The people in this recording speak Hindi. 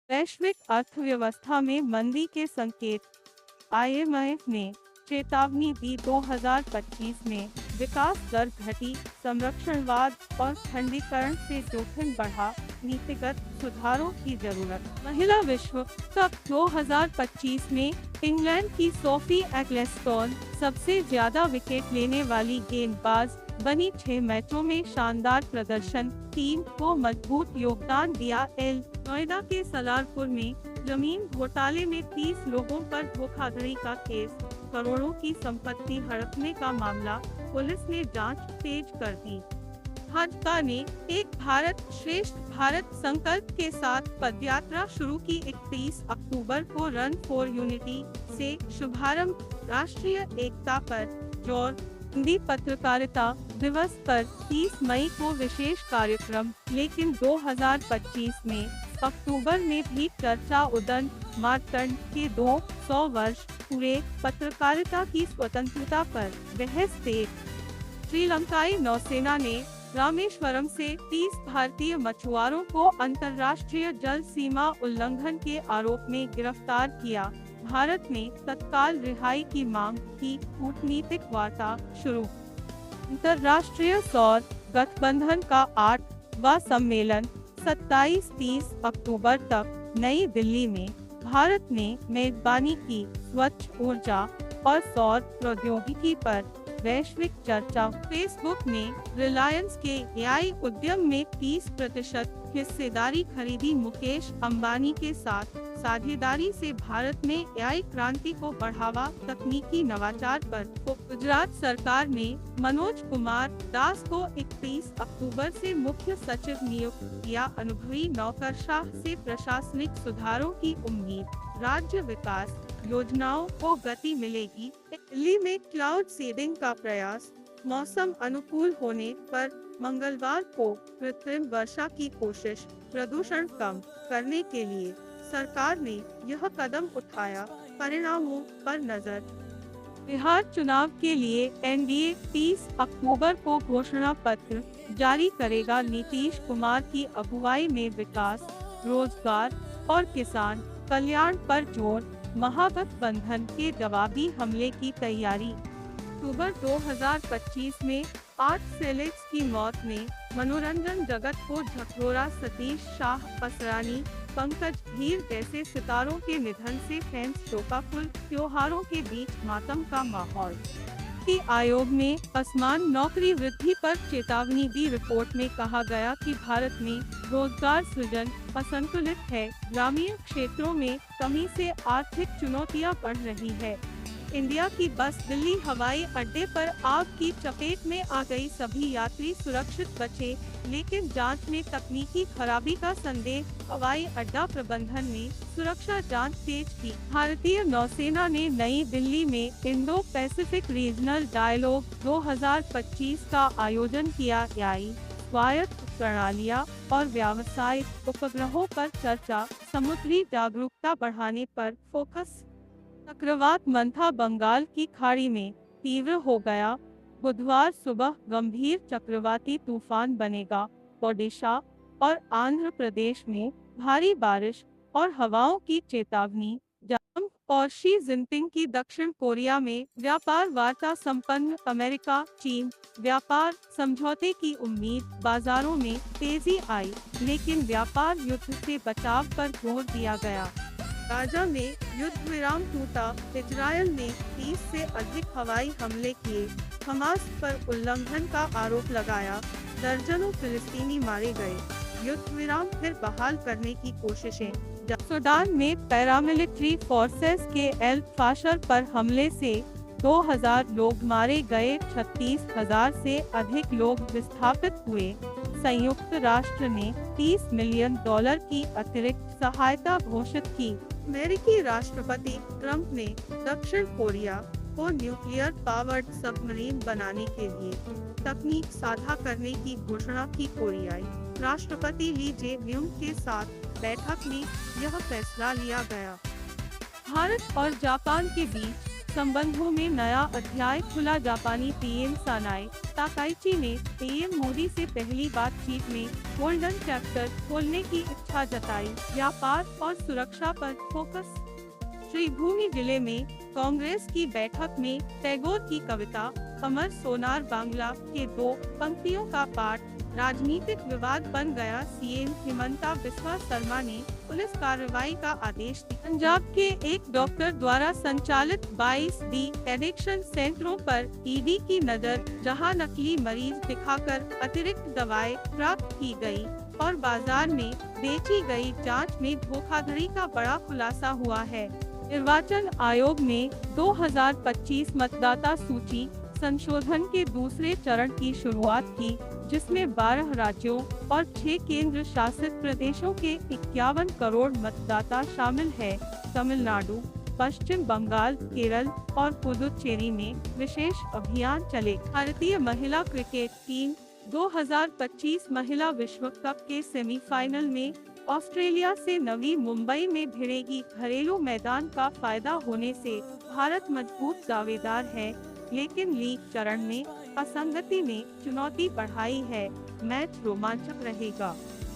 वैश्विक अर्थव्यवस्था में मंदी के संकेत। आईएमएफ ने चेतावनी दी, 2025 में विकास दर घटी, संरक्षणवाद और खंडीकरण से जोखिम बढ़ा, नीतिगत सुधारों की जरूरत। महिला विश्व कप 2025 में इंग्लैंड की सोफी एक्लेस्टोन सबसे ज्यादा विकेट लेने वाली गेंदबाज बनी। 6 मैचों में शानदार प्रदर्शन, टीम को मजबूत योगदान दिया। नोएडा के सलारपुर में जमीन घोटाले में 30 लोगों पर धोखाधड़ी का केस, करोड़ों की संपत्ति हड़पने का मामला, पुलिस ने जांच तेज कर दी। भाजपा ने एक भारत श्रेष्ठ भारत संकल्प के साथ पदयात्रा शुरू की। 31 अक्टूबर को रन फॉर यूनिटी से शुभारंभ। राष्ट्रीय एकता पर जोर। हिंदी पत्रकारिता दिवस पर 30 मई को विशेष कार्यक्रम, लेकिन 2025 में अक्टूबर में भी चर्चा। उदंत मार्तंड के 200 वर्ष पूरे। पत्रकारिता की स्वतंत्रता पर बहस तेज। श्रीलंकाई नौसेना ने रामेश्वरम से 30 भारतीय मछुआरों को अंतर्राष्ट्रीय जल सीमा उल्लंघन के आरोप में गिरफ्तार किया। भारत ने तत्काल रिहाई की मांग की। कूटनीतिक वार्ता शुरू। अंतर्राष्ट्रीय सौर गठबंधन का 8वां सम्मेलन 27-30 अक्टूबर तक नई दिल्ली में। भारत ने मेजबानी की। स्वच्छ ऊर्जा और सौर प्रौद्योगिकी पर वैश्विक चर्चा। फेसबुक ने रिलायंस के एआई उद्यम में 30% हिस्सेदारी खरीदी। मुकेश अंबानी के साथ साझेदारी से भारत में एआई क्रांति को बढ़ावा। तकनीकी नवाचार पर गुजरात सरकार ने मनोज कुमार दास को 31 अक्टूबर से मुख्य सचिव नियुक्त किया। अनुभवी नौकरशाह से प्रशासनिक सुधारों की उम्मीद। राज्य विकास योजनाओं को गति मिलेगी। दिल्ली में क्लाउड सीडिंग का प्रयास। मौसम अनुकूल होने पर मंगलवार को कृत्रिम वर्षा की कोशिश। प्रदूषण कम करने के लिए सरकार ने यह कदम उठाया। परिणामों पर नजर। बिहार चुनाव के लिए एनडीए 30 अक्टूबर को घोषणा पत्र जारी करेगा। नीतीश कुमार की अगुवाई में विकास, रोजगार और किसान कल्याण पर जोर। महागठबंधन के जवाबी हमले की तैयारी। अक्टूबर 2025 में 8 सेलेब्स की मौत ने मनोरंजन जगत को झकझोरा। सतीश शाह, असरानी, पंकज धीर जैसे सितारों के निधन से फैंस शोकाकुल। त्योहारों के बीच मातम का माहौल। नीति आयोग ने असमान नौकरी वृद्धि पर चेतावनी दी। रिपोर्ट में कहा गया कि भारत में रोजगार सृजन असंतुलित है। ग्रामीण क्षेत्रों में कमी से आर्थिक चुनौतियां बढ़ रही है। इंडिया की बस दिल्ली हवाई अड्डे पर आग की चपेट में आ गई। सभी यात्री सुरक्षित बचे, लेकिन जांच में तकनीकी खराबी का संदेह। हवाई अड्डा प्रबंधन ने सुरक्षा जांच तेज की। भारतीय नौसेना ने नई दिल्ली में इंडो पैसिफिक रीजनल डायलॉग 2025 का आयोजन किया। एआई, स्वायत्त प्रणालियां और व्यावसायिक उपग्रहों पर चर्चा। समुद्री जागरूकता बढ़ाने पर फोकस। चक्रवात मंथा बंगाल की खाड़ी में तीव्र हो गया। बुधवार सुबह गंभीर चक्रवाती तूफान बनेगा। ओडिशा और आंध्र प्रदेश में भारी बारिश और हवाओं की चेतावनी। ट्रंप और शी जिनपिंग की दक्षिण कोरिया में व्यापार वार्ता संपन्न। अमेरिका चीन व्यापार समझौते की उम्मीद। बाजारों में तेजी आई, लेकिन व्यापार युद्ध से बचाव पर जोर दिया गया। गाजा में युद्ध विराम टूटा। इजरायल ने 30 से अधिक हवाई हमले किए। हमास पर उल्लंघन का आरोप लगाया। दर्जनों फिलिस्तीनी मारे गए। युद्ध विराम फिर बहाल करने की कोशिशें। सूडान में पैरामिलिट्री फोर्सेस के एल फाशर पर हमले से 2000 लोग मारे गए। 36,000 से अधिक लोग विस्थापित हुए। संयुक्त राष्ट्र ने $30 मिलियन की अतिरिक्त सहायता घोषित की। अमेरिकी राष्ट्रपति ट्रंप ने दक्षिण कोरिया को न्यूक्लियर पावर्ड सबमरीन बनाने के लिए तकनीक साझा करने की घोषणा की। कोरियाई राष्ट्रपति ली जे-म्यूंग के साथ बैठक में यह फैसला लिया गया। भारत और जापान के बीच संबंधों में नया अध्याय खुला। जापानी पीएम सनाए ताकाइची ने पीएम मोदी से पहली बातचीत में गोल्डन चैप्टर खोलने की इच्छा जताई। व्यापार और सुरक्षा पर फोकस। श्रीभूमि जिले में कांग्रेस की बैठक में टैगोर की कविता अमर सोनार बांग्ला के 2 पंक्तियों का पाठ राजनीतिक विवाद बन गया। सीएम हिमंता बिस्वा शर्मा ने पुलिस कार्रवाई का आदेश दिया। पंजाब के एक डॉक्टर द्वारा संचालित 22 डी एडिक्शन सेंटरों पर ईडी की नजर, जहां नकली मरीज दिखाकर अतिरिक्त दवाएं प्राप्त की गई और बाजार में बेची गई। जांच में धोखाधड़ी का बड़ा खुलासा हुआ है। निर्वाचन आयोग ने 2025 मतदाता सूची संशोधन के दूसरे चरण की शुरुआत की, जिसमें 12 राज्यों और 6 केंद्र शासित प्रदेशों के 51 करोड़ मतदाता शामिल हैं। तमिलनाडु, पश्चिम बंगाल, केरल और पुदुचेरी में विशेष अभियान चले। भारतीय महिला क्रिकेट टीम 2025 महिला विश्व कप के सेमीफाइनल में ऑस्ट्रेलिया से नवी मुंबई में भिड़ेगी। घरेलू मैदान का फायदा होने से भारत मजबूत दावेदार है, लेकिन लीग चरण में असंगति ने चुनौती बढ़ाई है। मैच रोमांचक रहेगा।